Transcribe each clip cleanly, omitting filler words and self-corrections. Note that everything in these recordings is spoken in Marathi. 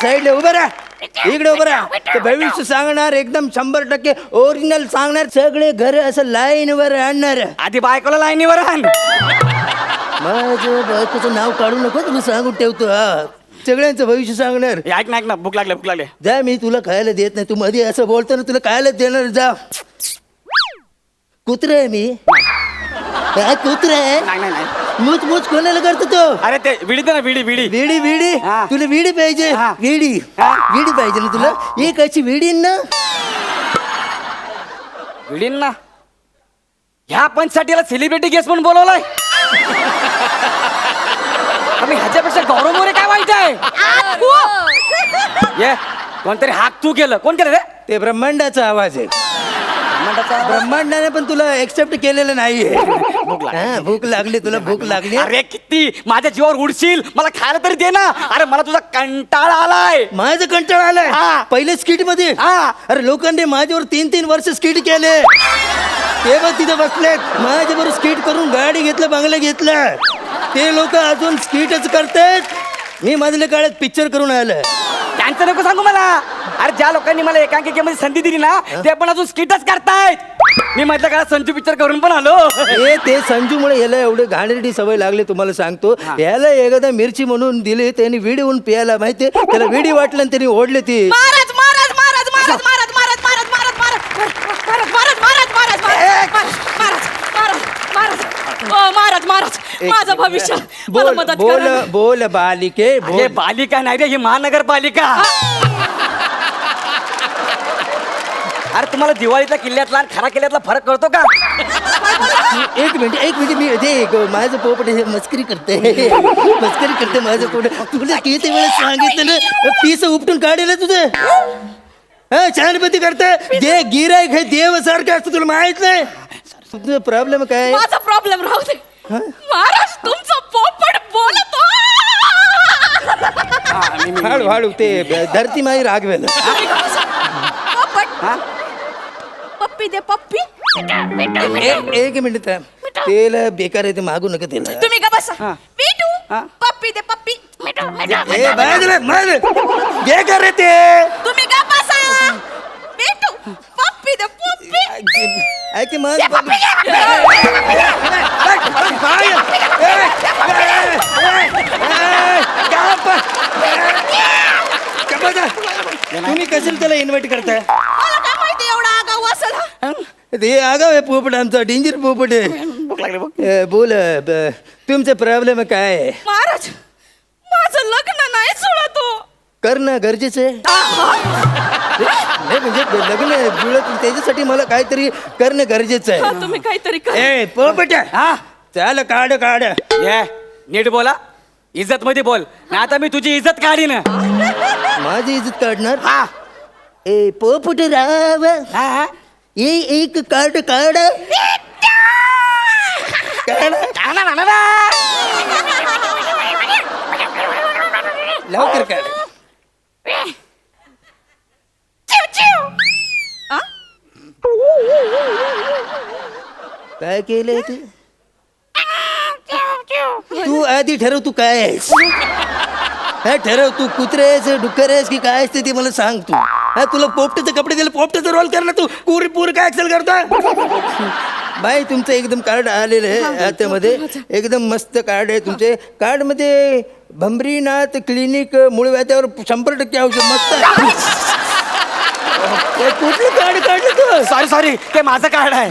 साईडला उभं राहा, इकडे उभं राहा. ते भविष्य सांगणार एकदम 100% ओरिजिनल सांगणार, सगळे घर असं लाईनवर आणणार. आधी बायकोला लाईनीवर आण. माझं बायकोचं नाव काढू नको, तुला सांगून ठेवतो. हा, सगळ्यांचं भविष्य सांगणार. ऐक ना भूक लागले. जा, मी तुला खायला देत नाही. तू मध्ये असं बोलतो ना, तुला खायला देणार. जा. कुत्रा आहे मी, कुत्रा आहे. नाही. मूच कोणाला करतो तो? अरे ते विडी दे ना, विडी. हा. तुला विडी पाहिजे? हा. विडी पाहिजे ना तुला? एक अशी विडी ना. विडीन ना. ह्या पंचसाठीला सेलिब्रिटी गेस्ट म्हणून बोलवलाय. आम्ही ह्याच्यापेक्षा गौरव मोरे काय वाईट आहे? ये कोणतरी हाक तू केलं. कोण केलं रे? ते ब्रह्मांडाचा आवाज आहे. ब्रह्मांडाने पण तुला एक्सेप्ट केलेलं नाहीये. भूक लागली तुला, भूक लागली. अरे किती माझ्या जीवावर उडशील, मला खायला तरी दे ना. अरे मला तुझा कंटाळा आलाय. माझं कंटाळा आलाय. हा. पहिले स्किट मध्ये. हा. अरे लोकांनी माझ्यावर 3 वर्ष स्किट केले. ते बघ तिथे बसले, माझ्याबरोबर स्किट करून गाडी घेतलं, बंगला घेतलं. ते लोक अजून स्किटच करतात. मी मधल्या काळात पिक्चर करून आलं. त्यांचं नको सांगू मला. अरे ज्या लोकांनी मला एकांकिकेमध्ये संधी दिली ना, ते पण अजून स्किटच करतायत. मी मधल्या काळात संजू पिक्चर करून पण आलो. ते संजूमुळे याला एवढे घाणेरडी सवय लागली, तुम्हाला सांगतो. याला एकदा मिरची म्हणून दिली, त्यांनी विडी होऊन प्यायला, माहितीये त्याला विडी वाटलं आणि त्यांनी ओढली ती. महाराज माझं भविष्य मला मदत करा. बोल बालिके, हे बालिका नाही रे, ही महानगरपालिका. अरे तुम्हाला दिवाळीतला किल्ल्यातला आणि खरा किल्ल्यातला फरक कळतो का? एक मिनिट मी माझं पोपट हे मस्करी करते माझं पोपट. तुला किती वेळेस सांगितलं ना, पीस उपटून काढेल तुझं. हा, छानपती करते. जे गिरायक आहे देव सारखं असतं, तुला माहित नाही. तुझं प्रॉब्लेम काय? माझा प्रॉब्लेम राहू दे. महाराज तुमचा पोपट बोलतो. हळू ते धरती माई रागवेल. पोपट पप्पी दे, पप्पी. एक मिनिट, तेला बेकार आहे, ते मागू नका त्याला. तुम्ही का बसा. बिटू पप्पी दे, पप्पी. बेकार आहे ते. तुम्ही का बसा. बिटू पप्पी दे, पप्पी. ऐक माझ तुम्ही कशाला त्याला इन्व्हाइट करताय? मला काय माहिती एवढा आगाऊ असेल. ते आगाव आहे पोपट, आमचा डेंजर पोपट आहे. बोल, तुमचा प्रॉब्लेम काय आहे? महाराज माझं लग्न नाही जुळत. करणं गरजेचं आहे. म्हणजे लग्न जुळत, त्याच्यासाठी मला काहीतरी करणं गरजेचं आहे. तुम्ही काहीतरी करा. ए पोपट, हा चाल काढ. ये नीट बोला, इज्जत मध्ये बोल. नाही आता मी तुझी इज्जत काढीन. माझी इज्जत काढणार? हा. ए पोपट राव, एक कार्ड काढ. लवकर काढ. काय केलंय तू आधी ठरव, तू काय आहेस. हा ठरव, तू कुत्रे आहेस, डुक्कर आहेस की काय असते ते मला सांग. तू हा, तुला पोपटाचे कपडे दिले, पोपटाचा रोल कर ना तू. पुरी काय ऍक्सेल करतो. बाई तुमचं एकदम कार्ड आलेलं आहे हातामध्ये, एकदम मस्त कार्ड आहे. तुमचे कार्ड मध्ये भंबरीनाथ क्लिनिक मूळ व्याध्यावर 100% औषध मस्त आहे. कुठलं कार्ड काढलं तू? सॉरी ते माझं कार्ड आहे.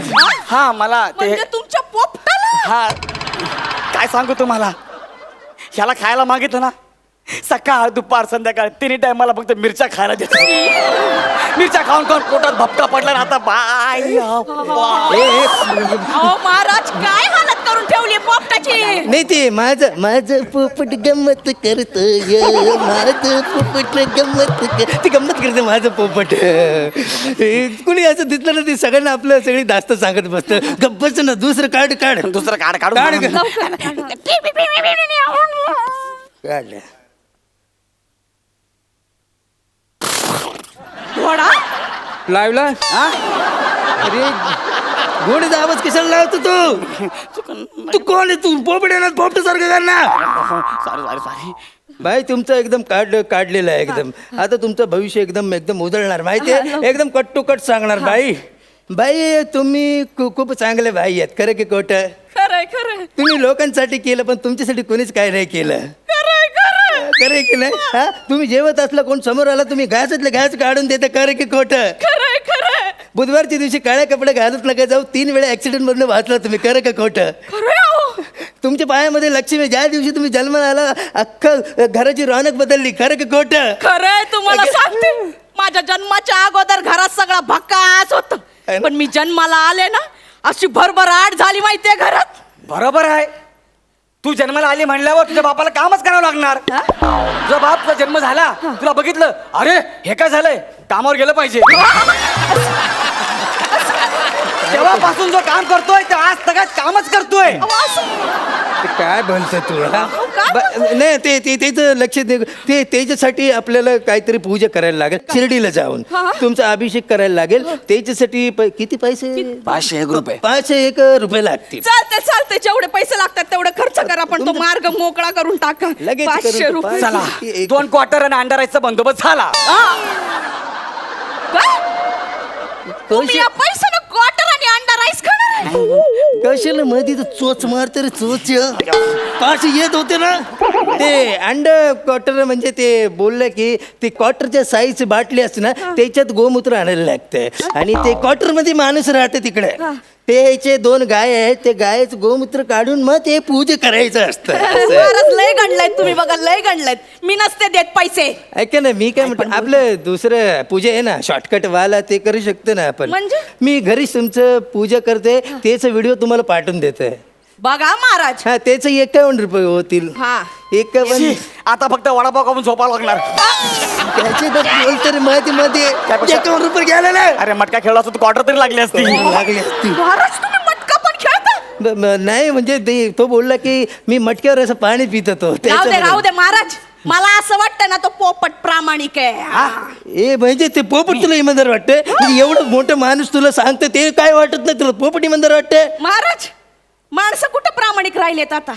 हा मला ते म्हणजे तुमच्या पोपटाला. हा काय सांगू तुम्हाला, ह्याला खायला मागितलं ना, सकाळ दुपार संध्याकाळ 3 टाइम मला फक्त मिरच्या खायला देतो. मिरच्या खाऊन पोटात भपका पडला ना आता. बाय महाराज काय हालत करून ठेवली पोपटाची. नाही, ते माझं पोपट गंमत करतोय, माझं पोपट ती गंमत करते माझं पोपट. कुणी असं दिसलं ना, ते सगळ्यांना आपलं सगळी दास्त सांगत बसतं. गप्पच ना, दुसरं कार्ड काढ. दुसरं कार्ड काढू. काढलं. घोडा लावला. अरे घोडीचा आवाज कशाला लावतो तू? तू कोण आहे? तू पोपट आहे ना, पोपट सारखं कर ना. सॉरी बाई तुमचं एकदम काढलेलं आहे एकदम. आता तुमचं भविष्य एकदम एकदम उजळणार माहितीये, एकदम कट टू कट सांगणार. बाई तुम्ही खूप चांगले बाई आहेत. खरं की खोटं? खरंय खरंय तुम्ही लोकांसाठी केलं पण तुमच्यासाठी कोणीच काय नाही केलं. खरंय खरंय खरं की नाही? हा तुम्ही जेवत असला कोण समोर आला तुम्ही घासातलं घास काढून देता. खरं की खोटं? खरंय खरंय बुधवारच्या दिवशी काळ्या कपडे घालत नका जाऊ. 3 वेळा ऍक्सिडेंट मधून वाचला तुम्ही. खरं का खोटं? खरंय अहो. तुमच्या पायामध्ये लक्ष्मी, ज्या दिवशी तुम्ही जन्माला आला अख्खं घराची रौनक बदलली. खरं की खोटं? खरंय तुम्हाला सांगते, माझ्या जन्माच्या अगोदर घरात सगळा भकास होत, पण मी जन्माला आले ना अशी भरभराट झाली माहितीये घरात. बरोबर आहे. तू जन्माला आली म्हणल्यावर तुझ्या बापाला कामच करावं लागणार. तुझा बापचा जन्म झाला, तुला बघितलं, अरे हे काय झालंय, कामावर गेलं पाहिजे. तेव्हापासून जो काम करतोय ते आज सगळ्यात कामच करतोय. ते काय बोलतो तू? हा? काय नाही ते त्याचं लक्ष दे. ते त्याच्यासाठी आपल्याला काहीतरी पूजा करायला लागेल. शिर्डीला जाऊन तुमचा अभिषेक करायला लागेल. त्याच्यासाठी किती पैसे? 501 रुपये. 501 रुपये लागतील. चालते चालते, जेवढे पैसे लागतात तेवढे खर्च करा, पण तो मार्ग मोकळा करून टाका. लगेच 500 करून रुपये. चला 2 क्वार्टर आणि अंडा राईसचा बंदोबस्त झाला. काय? तुम्ही या पैशानं क्वार्टर आणि अंडा राईस खाणार आहे? कशाला मध्ये तर चोच मारते रे चोच. 5 येत होते ना ते अंड क्वार्टर. म्हणजे ते बोललं की ते क्वार्टरच्या साईजची बाटली असते ना त्याच्यात गोमूत्र आणायला लागतंय. आणि ते क्वार्टर मध्ये माणूस राहते तिकडे. त्याचे 2 गाय आहेत. ते गायचं गोमूत्र काढून मग ते पूजा करायचं असतं. फारच लय गणलायत तुम्ही बघा, लय गणलायत. मी नसते देत पैसे. ऐका ना, मी काय म्हणतो, आपलं दुसरं पूजा आहे ना शॉर्टकट वाला, ते करू शकतो ना आपण. म्हणजे? मी घरीच तुमचं पूजा करते, त्याचा व्हिडिओ तुम्हाला पाठवून देते. बघा महाराज. हा त्याचे 51 रुपये होतील. हा 51. आता फक्त वडापाव खाऊन झोपावं लागणार. त्याचे तर बोलतो रे मध्ये मध्ये त्यापेक्षा- 51 रुपये घ्यायला ना अरे मटका खेळला असतो क्वार्टर तरी लागली असती. लागली असती. महाराज तुम्ही मटका पण खेळता? नाही म्हणजे तो बोलला की मी मटक्यावर असं पाणी पित होतो. राहू दे महाराज, मला असं वाटतं ना तो पोपट प्रामाणिक आहे. ए म्हणजे ते पोपट तुला इमानदार वाटतं? म्हणजे एवढं मोठं माणूस तुला सांगतं ते काय वाटत नाही तुला? पोपट इमानदार वाटतं? महाराज माणसं कुठं प्रामाणिक राहिलेत आता?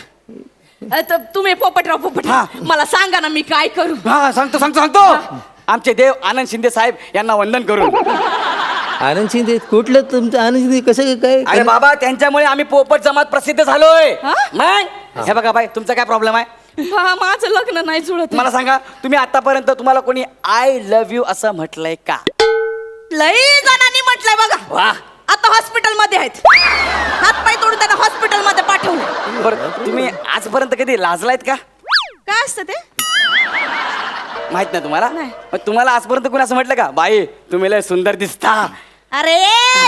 तुम्ही पोपटराव पोपट, मला सांगा ना मी काय करू? हा सांगतो. आमचे देव आनंद शिंदे साहेब यांना वंदन करून. आनंद शिंदे? कुठलं तुमचं आनंद शिंदे? कसं काय? अरे बाबा, त्यांच्यामुळे आम्ही पोपट जमात प्रसिद्ध झालोय. हा? मग हे बघा बाई, तुमचा काय प्रॉब्लेम आहे? माझं लग्न नाही जुळत. मला सांगा, तुम्ही आतापर्यंत तुम्हाला कोणी आय लव्ह यू असं म्हटलंय का? लई जणांनी म्हटलंय बघा. वा, आता हॉस्पिटल मध्ये आहेत. हात पाय तोडून त्यांना हॉस्पिटल मध्ये पाठवलं. बरं तुम्ही आजपर्यंत कधी लाजलायत का? काय असतं ते? माहित नाही तुम्हाला? नाही. मग तुम्हाला आजपर्यंत कोणी असं म्हटलं का, बाई तुम्ही लय सुंदर दिसता? अरे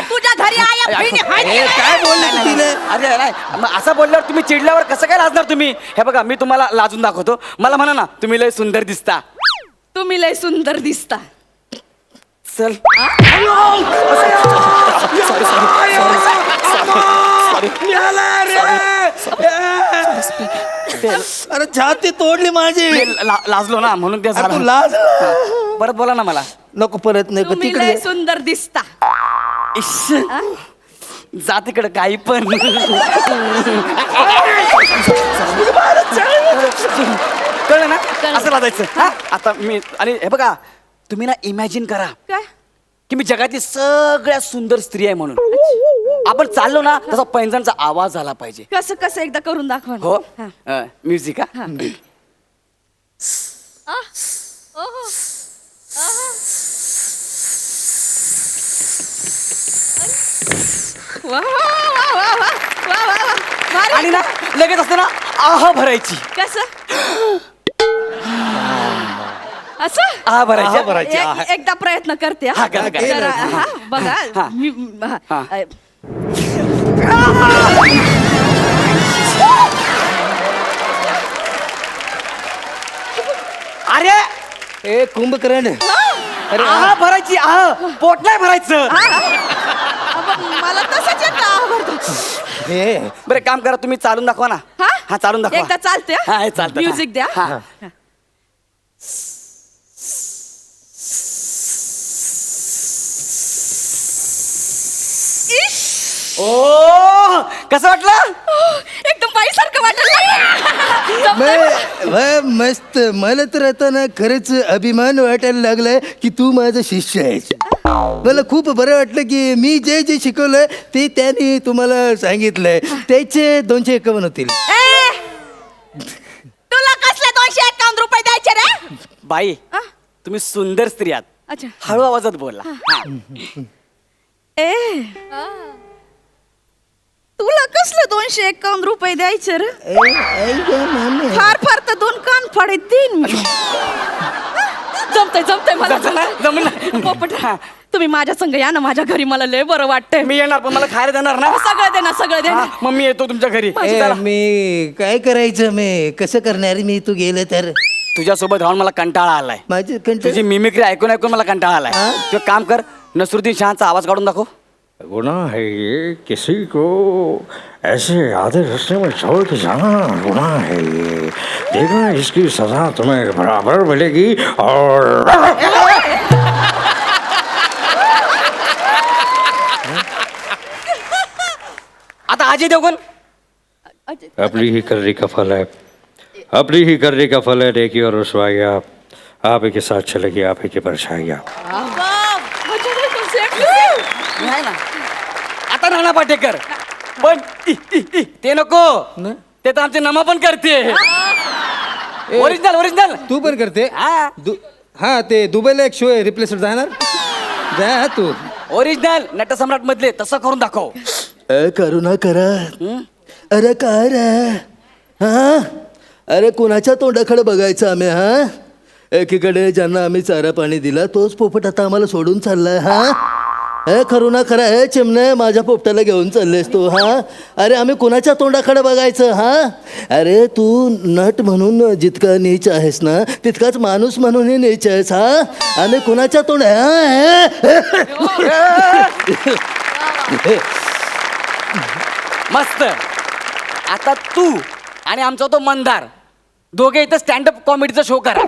तुझ्या घरी आया बहिणी आहेत ए, की काय नाही? बोलले तिने? अरे नाही, मग असं बोलल्यावर तुम्ही चिडल्यावर कसं काय लाजणार तुम्ही? हे बघा, मी तुम्हाला लाजून दाखवतो. मला म्हणा ना, तुम्ही लय सुंदर दिसता. तुम्ही लय सुंदर दिसता. चल. अरे छाती तोडली माझी. लाजलो ना म्हणून ते तू झालं. लाज. परत बोला ना मला. नको परत नको तुम्ही तिकडे. लय सुंदर दिसता. इश्श. जा तिकडे काही पण. कळलं ना? असं लाजायचं. हा? आता मी आणि हे बघा, तुम्ही ना इमॅजिन करा काय? की मी जगातली सगळ्यात सुंदर स्त्री आहे म्हणून. आपण चाललो ना तसा पैंजणचा आवाज आला पाहिजे. कसं कसं एकदा करून दाखवा ना. हो हा. म्युझिक. हा ओहो. वा, वा, वा, वा, वा, वा, वा, वा. भारी. आणि ना लगेच असतं ना आह भरायची. कसं? असं? आह भरायची. आह भरायची. एकदा प्रयत्न करते हा. हा, करा, करा. जरा, हा, बघा हा. हा. हा. अरे ए कुंभकर्ण. अरे आह भरायची. आह पोट नाही भरायचं. मला तसंच येतं आवडतं. हे बरं काम करा, तुम्ही चालून दाखवा ना. हा चालून दाखवा. एकदा चालते हा, हे चालतं. म्युझिक द्या. हा. इश. ओ कसं वाटलं? एकदम बाईसारखं वाटलं. मस्त. मला तर आता ना खरंच अभिमान वाटायला लागलाय की तू माझा शिष्य आहेस. मला खूप बरं वाटलं की मी जे जे शिकवलंय ते त्याने तुम्हाला सांगितलंय. त्याचे 251 होतील. तुला कसले 251 रुपये द्यायचे रे? बाई आ? तुम्ही सुंदर स्त्री आहात. अच्छा. हळू आवाजात बोला. ए तुला कसले 251 रुपये द्यायचे रे? फार फार तर 2 कान फाडे देईन मी. जमतंय मला. जमलं. पोपट तुम्ही माझ्या संग या ना माझ्या घरी. मला लय बरं वाटतंय. मी येणार पण मला खायला देणार ना? सगळं दे ना सगळं दे ना. हा, मग मी येतो तुमच्या घरी. मी काय करायचं? मी कसं करणार? मी तू गेलं तर तुझ्यासोबत राहून मला कंटाळा आलाय. माझे तुझी मिमिक्री ऐकून ऐकून मला कंटाळा आलाय. हा? तू एक काम कर, नसरुद्दीन शहाचा आवाज काढून दाखव. गुनाह है ये, किसी को ऐसे आधे रास्ते में छोड़ के जाना गुनाह है ये. देखना इसकी सजा तुम्हें बराबर मिलेगी. और आता अजय देवगण. अपनी ही करने का फल है, अपनी ही करने का फल है. देखिए और रुसवाई आप ही के साथ चलेगी, आप ही की परछाई आप. नाही ना आता नाना पाटेकर पण ते नको. ते तर आमचे नमा पण करते. Original original. तू पण करते? हा हा ते दुबईला एक शो आहे रिप्लेस जाणार जा तू. ओरिजिनल नटसम्राट मधले तसं करून दाखव. करुणा करा. अरे काय रे? हा अरे कोणाच्या तोंडाकडे बघायचं आम्ही? हा एकीकडे ज्यांना आम्ही चारा पाणी दिला तोच पोपट आता आम्हाला सोडून चाललाय. हा करुणा करा. हे चिमणे माझ्या पोपटाला घेऊन चाललेस तू? हा अरे आम्ही कोणाच्या तोंडाकडे बघायचं? हा अरे तू नट म्हणून जितका नीच आहेस ना तितकाच माणूस म्हणूनही नीच आहेस. हा आम्ही कोणाच्या तोंड मस्त. आता तू आणि आमचा तो मंदार दोघे इथं स्टँडअप कॉमेडीचा शो करा.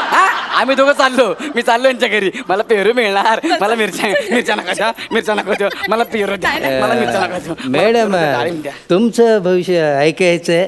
हा आम्ही दोघं चाललो. मी चाललो यांच्या घरी. मला पेरू मिळणार. मला मिरच्या नका देऊ. मला पेरू द्या. मला मिरच्या नका देऊ. मॅडम डाळिंब द्या. तुमचं भविष्य ऐकायचंय